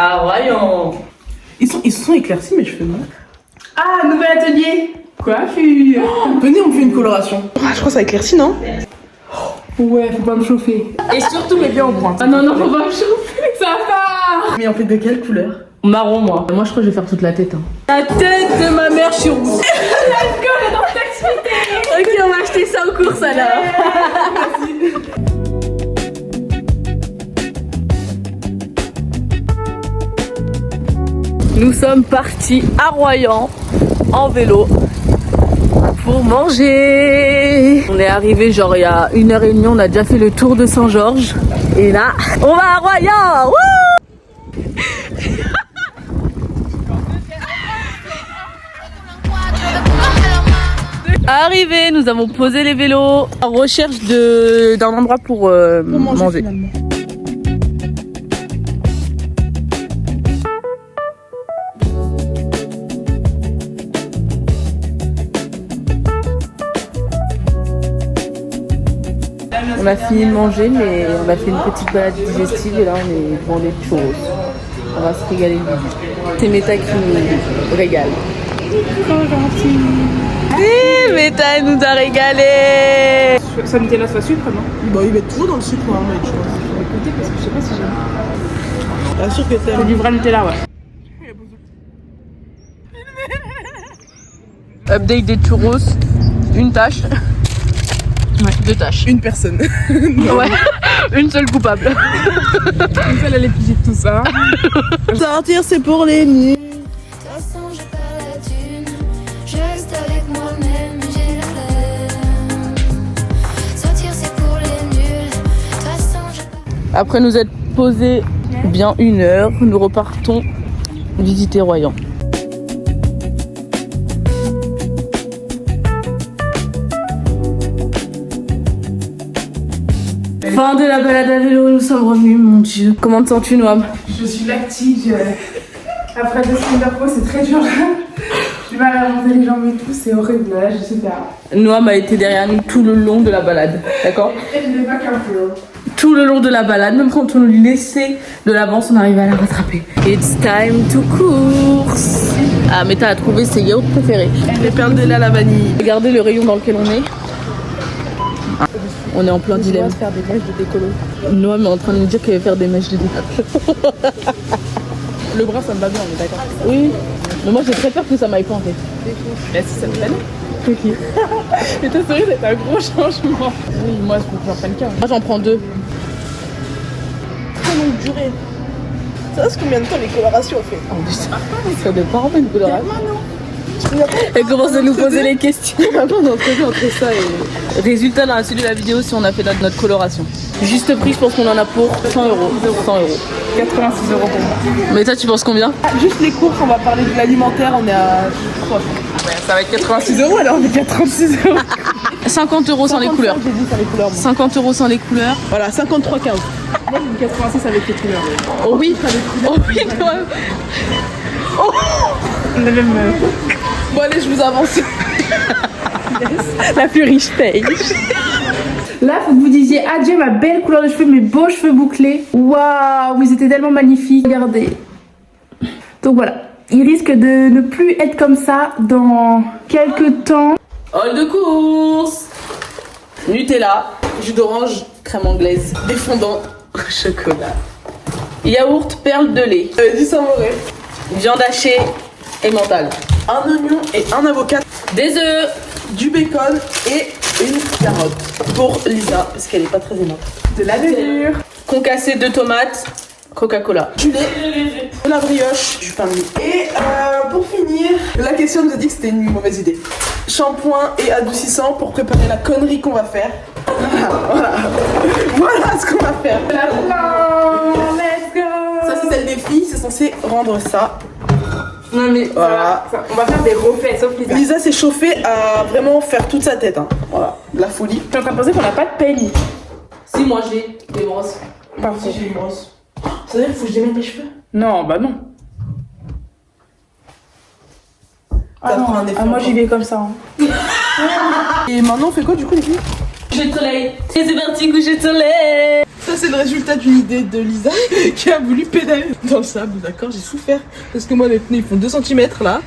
Ah, voyons. Ils se sont éclaircis mes cheveux, non? Ah, nouvel atelier. Coiffure. Venez, on fait une coloration. Ah, je crois que ça éclaircit, non? Ouais, faut pas me chauffer. Et surtout, mets bien en pointe. Ah non, non, faut pas me chauffer, ça part. Mais on fait de quelle couleur? Marron, moi. Moi, je crois que je vais faire toute la tête. Hein. La tête de ma mère, je suis rousse. Let's go, dans cette activité. Ok, on va acheter ça aux courses alors. Nous sommes partis à Royan en vélo pour manger. On est arrivé genre il y a 1h30, on a déjà fait le tour de Saint-Georges. Et là, on va à Royan. Wouh! Arrivé, nous avons posé les vélos en recherche d'un endroit pour manger. Finalement. On a fini de manger, mais on a fait une petite balade digestive et là on est devant des churros. On va se régaler. C'est Meta qui nous régale. Trop gentil. Oui, Meta elle nous a régalé. Ça Nutella soit sucre, non? Bah, ils mettent toujours dans le sucre, hein, mais je pense. Je vais écouter parce que je sais pas si j'aime. Bien sûr que C'est t'aimes. du vrai Nutella, ouais. Update des churros, une tâche. Ouais, 2 tâches. Une personne. Ouais, une seule coupable. Une seule, elle est pigée de tout ça. Sortir, c'est pour les nuls. De toute façon, j'ai pas la thune. Je reste avec moi-même, j'ai la flemme. Sortir, c'est pour les nuls. De toute façon, j'ai pas. Après nous être posés bien 1 heure, nous repartons visiter Royan. Fin de la balade à vélo, nous sommes revenus, mon dieu. Comment te sens-tu, Noam? Je suis lactique. Après 2 semaines de repos, c'est très dur. J'ai du mal à monter les jambes et tout, c'est horrible. Là, je sais pas. Noam a été derrière nous tout le long de la balade, d'accord? Et je n'ai pas qu'un peu. Tout le long de la balade, même quand on lui laissait de l'avance, on arrivait à la rattraper. It's time to course. Ah, mais t'as trouvé ses yaourts préférés. Les perles de lait à la vanille. Regardez le rayon dans lequel on est. On est en plein dilemme. On va faire des mèches de décolo. Noam est en train de nous dire qu'elle va faire des mèches de décolo. Le bras, ça me va bien, on est d'accord. Oui, mais moi j'ai très peur que ça m'aille pas en fait. Mais si ça me plaît. Ok. Et ta souris, c'est un gros changement. Oui, moi, je faut que j'en prenne qu'un. Moi j'en prends 2. Très longue durée. Ça reste combien de temps les colorations on fait? Oh, ça dépend en fait une coloration. Elle commence à nous poser les questions. Maintenant on est entre ça et. Résultat dans la suite de la vidéo si on a fait notre coloration. Juste prix, je pense qu'on en a pour 100 euros. 100 euros. 86 euros pour moi. Mais toi tu penses combien? Juste les courses, on va parler de l'alimentaire, on est à. Ça va être 86 euros, alors on est qu'à 36 euros. 50 euros sans les couleurs. J'ai dit sans les couleurs. 50 euros sans les couleurs. Voilà, 53,15. Moi, j'ai mis 86 avec les couleurs. Oh oui, oh oui, Noam. On a même. Bon, allez, je vous avance. La plus riche paye. Là, faut que vous disiez adieu ma belle couleur de cheveux, mes beaux cheveux bouclés. Waouh, ils étaient tellement magnifiques. Regardez. Donc voilà, ils risquent de ne plus être comme ça dans quelques temps. Hall de course. Nutella, jus d'orange, crème anglaise, défendant, chocolat. Yaourt, perles de lait, Du savouré. viande hachée et mentale. Un oignon et un avocat. Des œufs. Du bacon et une carotte. Pour Lisa, parce qu'elle est pas très aimante. De la levure. Concassé de tomates, Coca-Cola. Du lait, de la brioche, du pain de mie. Et pour finir, la question nous a dit que c'était une mauvaise idée. Shampoing et adoucissant pour préparer la connerie qu'on va faire. Voilà ce qu'on va faire. La blanc, let's go. Ça c'est celle des filles, c'est censé rendre ça. Non mais Voilà. On va faire des refaits, sauf Lisa. Lisa s'est chauffée à vraiment faire toute sa tête. Hein. Voilà, la folie. Je suis en train de penser qu'on n'a pas de peigne. si moi j'ai des brosses. Pardon. J'ai une brosse. C'est-à-dire qu'il faut que je démêle mes cheveux. Non, bah non. Ça fera un effet moi encore. j'y vais comme ça. Hein. Et maintenant on fait quoi du coup les filles? Coucher de soleil. Et c'est parti, coucher de soleil. Ça c'est le résultat d'une idée de Lisa qui a voulu pédaler dans le sable, d'accord? J'ai souffert parce que moi mes pneus ils font 2 cm là.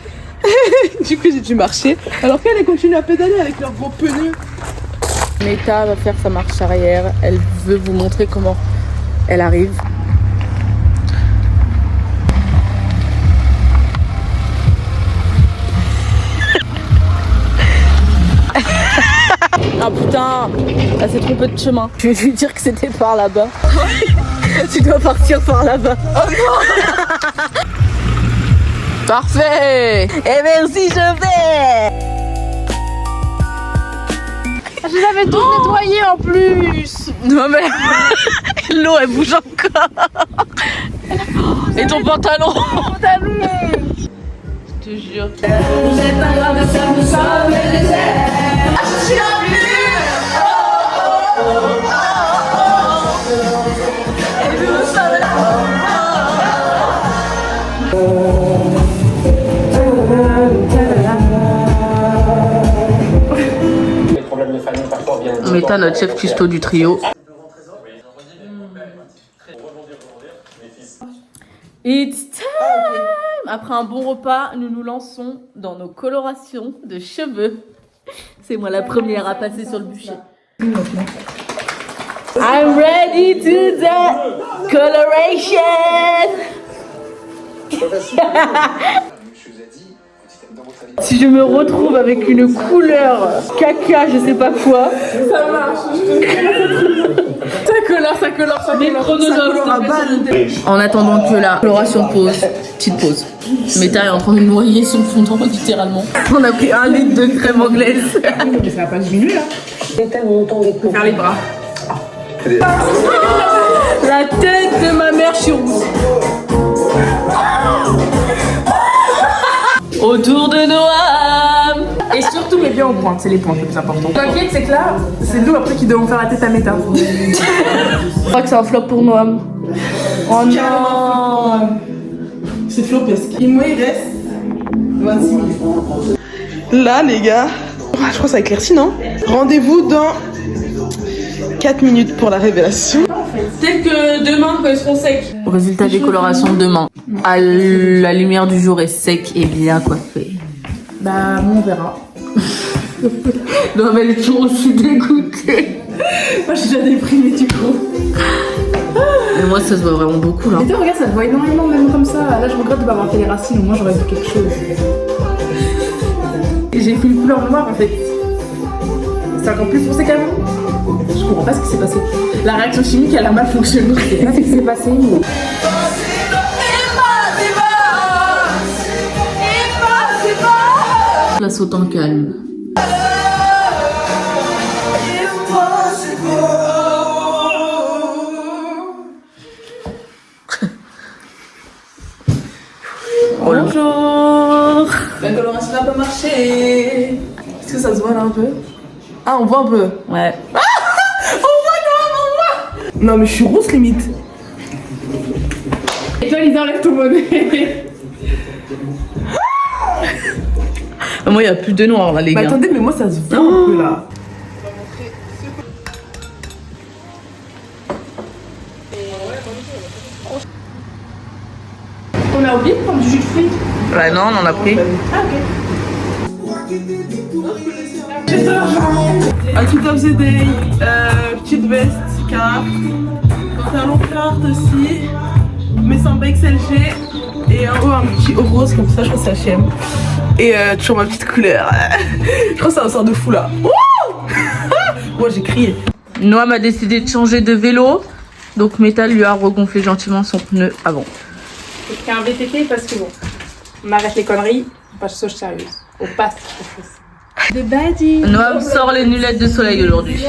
Du coup j'ai dû marcher alors qu'elle continue à pédaler avec leurs gros pneus. Meta va faire sa marche arrière. Elle veut vous montrer comment elle arrive. Ah putain, elle s'est trompée de chemin. Je vais lui dire que c'était par là-bas. Tu dois partir par là-bas. Oh non. Parfait. Et merci, je vais. Je les avais tous nettoyés en plus. Non mais l'eau elle bouge encore. Et ton pantalon. Je te jure. Meta, notre chef cuistot du trio. It's time. Après un bon repas, nous nous lançons dans nos colorations de cheveux. C'est moi la première à passer sur le bûcher. I'm ready to the coloration. Si je me retrouve avec une couleur caca, je sais pas quoi. Ça marche, ça colore. En attendant que la coloration pose, petite pause. Meta est en train de noyer son fondant littéralement. On a pris 1 litre de crème anglaise. Mais ça va pas diminuer là. Faire les bras. La tête de ma mère sur vous. Autour de Noam. Et surtout, mais bien en pointe, c'est les pointes le plus important. T'inquiète, c'est que là, c'est nous après qui devons faire la tête à Meta. Je crois que c'est un flop pour Noam. Oh non. C'est flopesque. Et moi il reste 26 minutes. Là les gars, je crois que ça éclaircit non? Rendez-vous dans 4 minutes pour la révélation. Peut-être que demain quand ils seront secs. Résultat des colorations demain. À la lumière du jour est sec et bien coiffé. Bah, bon, on verra. Non mais elle est toujours aussi dégoûtée. Moi, je suis déjà déprimée du coup. Mais moi ça se voit vraiment beaucoup là. Et toi, regarde, ça te voit énormément, même comme ça. Là, je regrette de pas avoir fait les racines, au moins j'aurais vu quelque chose. Et j'ai fait une couleur noire en fait. C'est encore plus foncé qu'avant. Je comprends pas ce qui s'est passé. La réaction chimique, elle a mal fonctionné. Je sais pas ce qui s'est passé. Mais... La saute en calme. Bonjour. La coloration n'a pas marché. Est-ce que ça se voit là un peu? Ah on voit un peu. Ouais. On voit. Non mais je suis rousse limite. Et toi, Lisa, enlève ton bonnet. Moi il n'y a plus de noir là les Mais gars. attendez mais moi ça se voit un peu là. On a oublié de prendre du jus de fruits. Bah non on en a pris. Outfit of the day, petite veste, carte, pantalon carte aussi, mais sans BXLG et en haut un petit haut rose comme ça, je crois que c'est H&M. Et toujours ma petite couleur. Je crois que c'est un sort de fou là. Moi j'ai crié. Noam a décidé de changer de vélo. Donc Meta lui a regonflé gentiment son pneu avant. J'ai pris un VTT parce que bon, on arrête les conneries, on passe aux choses sérieuses. On passe aux choses. De badie. Noam sort les lunettes de soleil aujourd'hui.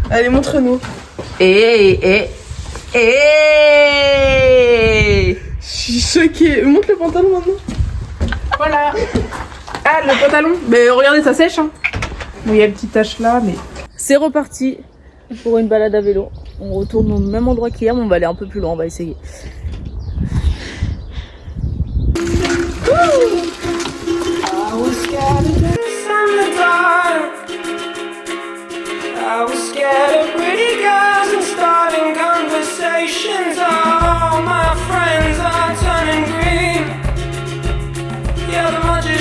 Allez montre-nous. Et Je suis choquée. Montre le pantalon maintenant. Voilà. Ah, le pantalon. Mais regardez, ça sèche. Hein. Bon, il y a une petite tache là, mais... c'est reparti pour une balade à vélo. On retourne au même endroit qu'hier, mais on va aller un peu plus loin, on va essayer. I was scared of pretty girls and starting guns.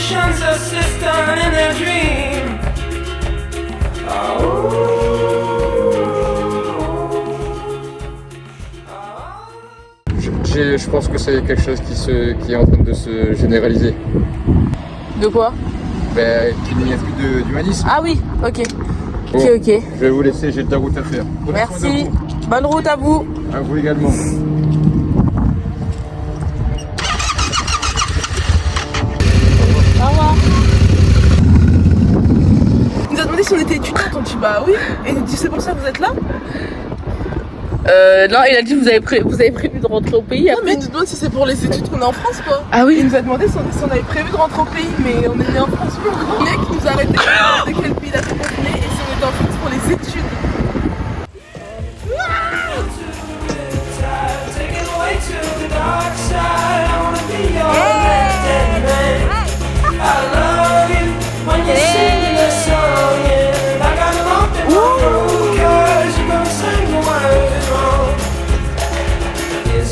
Politicians assist in their dream. Je pense que c'est quelque chose qui est en train de se généraliser. De quoi? Qu'il n'y a plus d'humanisme. Ah oui, ok. Bon, Ok. Je vais vous laisser, j'ai de la route à faire. Prenez soin de Merci. vous. Bonne route à vous. À vous également. Au revoir. Il nous a demandé si on était étudiants, on dit bah oui. Et il nous dit c'est pour ça que vous êtes là. Non, il a dit vous avez prévu de rentrer au pays Non après. mais il nous demande si c'est pour les études qu'on est en France quoi. Ah oui. Il nous a demandé si on avait prévu de rentrer au pays, mais on est né en France. Le mec nous a arrêté de quel pays il a fait confiné et si on était en France pour les études.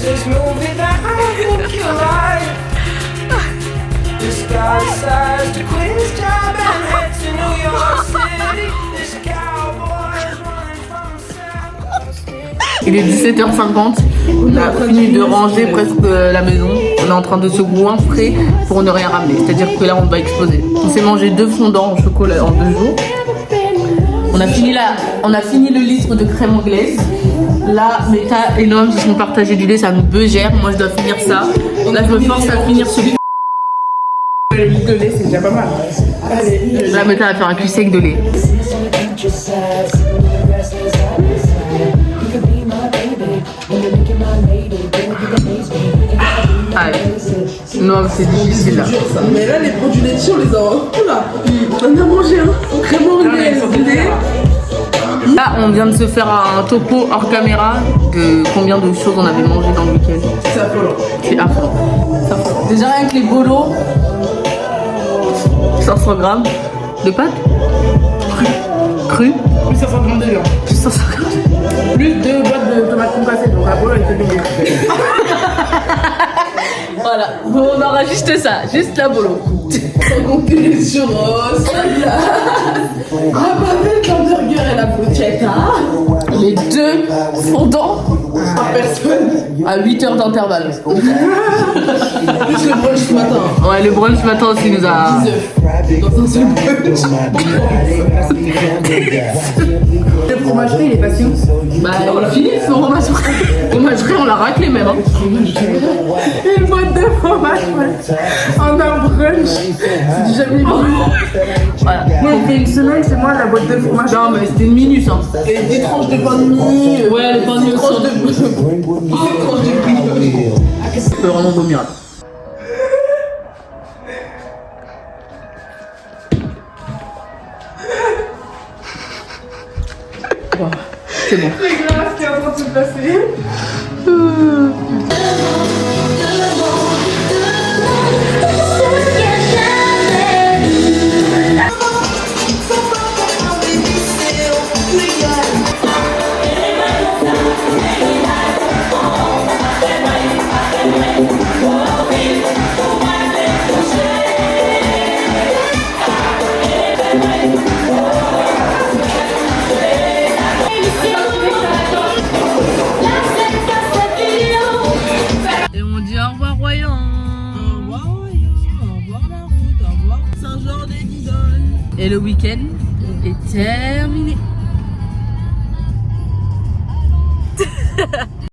This movie that I think you like. This guy decides to quit his job and head to New York City. This cowboy's running from South. Il est 17h50. On a fini de ranger presque la maison. On est en train de se goinfrer pour ne rien ramener. C'est-à-dire que là, on va exploser. On s'est mangé 2 fondants au chocolat en 2 jours. On a fini le litre de crème anglaise. Là, Meta et Noam se sont partagés du lait, ça me beugère. Moi, je dois finir ça. Là, je me force à finir celui. Le litre de lait c'est déjà pas mal. Là, Meta va faire un cul sec de lait. Allez. Noam, c'est difficile là. Mais là les produits laitiers on les a. Oula, on a mangé un crème anglaise, lait. Là, on vient de se faire un topo hors caméra de combien de choses on avait mangé dans le week-end. C'est affolant. C'est affolant. C'est affolant. Déjà, rien que les bolos, 500 grammes de pâtes cru. Plus 500 grammes de viande. Plus 500 grammes. Plus 2 boîtes de tomates concassées, donc la boule elle était doublée. Voilà, on aura juste ça, juste la bolo. Sans compter les churros, la bavette, l'hamburger et la bruschetta. Les 2 fondants Par personne. à 8 heures d'intervalle. Plus le brunch ce matin. Ouais, le brunch ce matin aussi nous a... 10 œufs. Dans un seul brunch. Le fromagerie il est passé où? Bah, on a fini ce fromagerie. Fromagerie, on l'a raclé même. Hein. Une boîte de fromage en un brunch. C'est du jamais vu. Voilà. Moi, il fait une semaine, c'est moi la boîte de fromage. Non, mais c'était une minute. Hein. Et des tranches de pain de mie. Ouais, le pain de mie des aussi. tranches de brie. Je peux vraiment vomir. Là. Bon, c'est bon. C'est grave ce qui est en train de se passer. Et on dit au revoir Royan. Au revoir, au revoir la route, au revoir Saint-Jean-des-Guidones. Et le week-end est terminé.